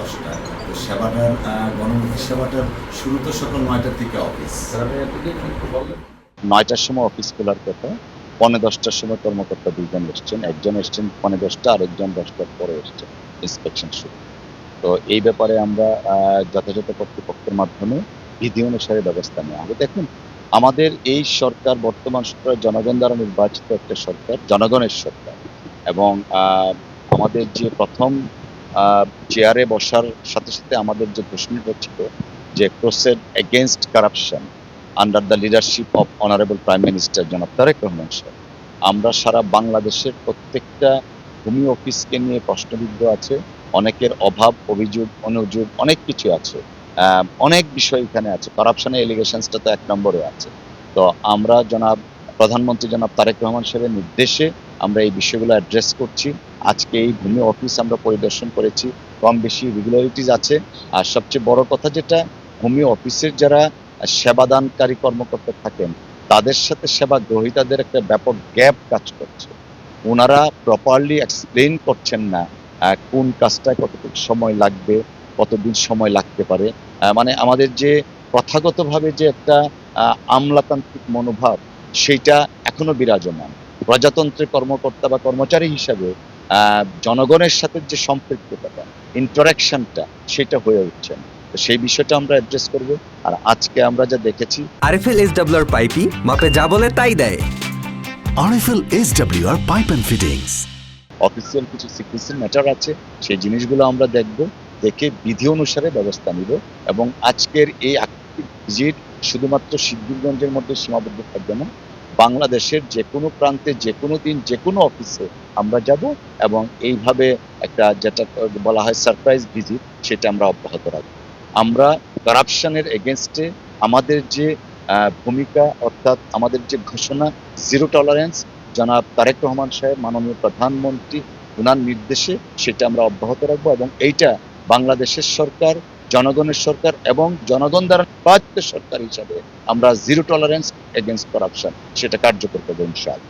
10টা। তো সেবাটার গণমুখী সেবাটার শুরু তো সকাল 9টার থেকে অফিস। 9টার সময় অফিস খোলার কথা, 9:45টার সময় কর্মকর্তা 2 জন এসছেন। একজন এসছেন 9:10টা, আরেকজন 10টার পরে এসছেন ইন্সপেকশন শুরু। তো এই ব্যাপারে আমরা যথাযথ কর্তৃপক্ষের মাধ্যমে বিধি অনুসারে ব্যবস্থা নেওয়া হবে। দেখুন, আমাদের এই সরকার, বর্তমান সরকার জনগণ দ্বারা নির্বাচিত একটা সরকার, জনগণের সরকার। এবং আমাদের যে প্রথম চেয়ারে বসার সাথে সাথে আমাদের যে ঘোষণাটা ছিল যে crusade against corruption under the leadership of honourable prime minister জনাব তারেক রহমান সাহেব, আমরা সারা বাংলাদেশের প্রত্যেকটা ভূমি অফিসকে নিয়ে প্রশ্নবিদ্ধ আছে। অনেকের অভাব, অভিযোগ, অনুযোগ অনেক কিছু আছে। অনেক বিষয় এখানে আছে। করাপশনের এলিগেশনসটা তো 1 নম্বরে আছে। তো আমরা প্রধানমন্ত্রী জনাব তারেক রহমান সাহেবের নির্দেশে আমরা এই বিষয়গুলো অ্যাড্রেস করছি। আজকে এই ভূমি অফিস আমরা পরিদর্শন করেছি। কম বেশি রেগুলারিটিস আছে। আর সবচেয়ে বড় কথা যেটা, ভূমি অফিসের যারা সেবাদানকারী কর্মকর্তা থাকেন, তাদের সাথে সেবা গ্রহীতাদের একটা ব্যাপক গ্যাপ কাজ করছে। ওনারা প্রপারলি এক্সপ্লেইন করছেন না কোন কাজটায় কতটুকু সময় লাগবে, কতদিন সময় লাগতে পারে। মানে আমাদের যে প্রথাগতভাবে যে একটা আমলাতান্ত্রিক মনোভাব, সেইটা এখনো বিরাজমান। প্রজাতন্ত্রের কর্মকর্তা বা কর্মচারী হিসাবে জনগণের সাথে যে সম্পৃক্ততাটা, ইন্টারাকশনটা, সেটা হয়ে উঠছে না। তো সেই বিষয়টা আমরা অ্যাড্রেস করব। আর আজকে আমরা যা দেখেছি, আরএফএল এসডব্লিউআর পাইপই মাপে যা বলে তাই দেয়। RFL SWR pipe and fittings. Official কিছু সিক্রেসি ম্যাটার আছে, সেই জিনিসগুলো আমরা দেখব, দেখে বিধি অনুসারে ব্যবস্থা নিব। এবং আজকের এই আকস্মিক ভিজিট শুধুমাত্র সিদ্ধিরগঞ্জের মধ্যে সীমাবদ্ধ থাকবে না, বাংলাদেশের যে কোনো প্রান্তে, যে কোনো দিন, যে কোনো অফিসে আমরা যাব এবং এইভাবে একটা যেটা বলা হয় সারপ্রাইজ ভিজিট, সেটা আমরা অব্যাহত রাখব। আমরা কারাপশনের এগেনস্টে আমাদের যে ভূমিকা, অর্থাৎ আমাদের যে ঘোষণা জিরো টলারেন্স, জনাব তারেক রহমান সাহেব মাননীয় প্রধানমন্ত্রী ওনার নির্দেশে, সেটা আমরা অব্যাহত রাখবো। এবং এইটা বাংলাদেশের সরকার, জনগণের সরকার এবং জনগণ দ্বারা নির্বাচিত সরকার হিসাবে আমরা জিরো টলারেন্স এগেনস্ট করাপশন সেটা কার্যকর করবো ইনশাআল্লাহ।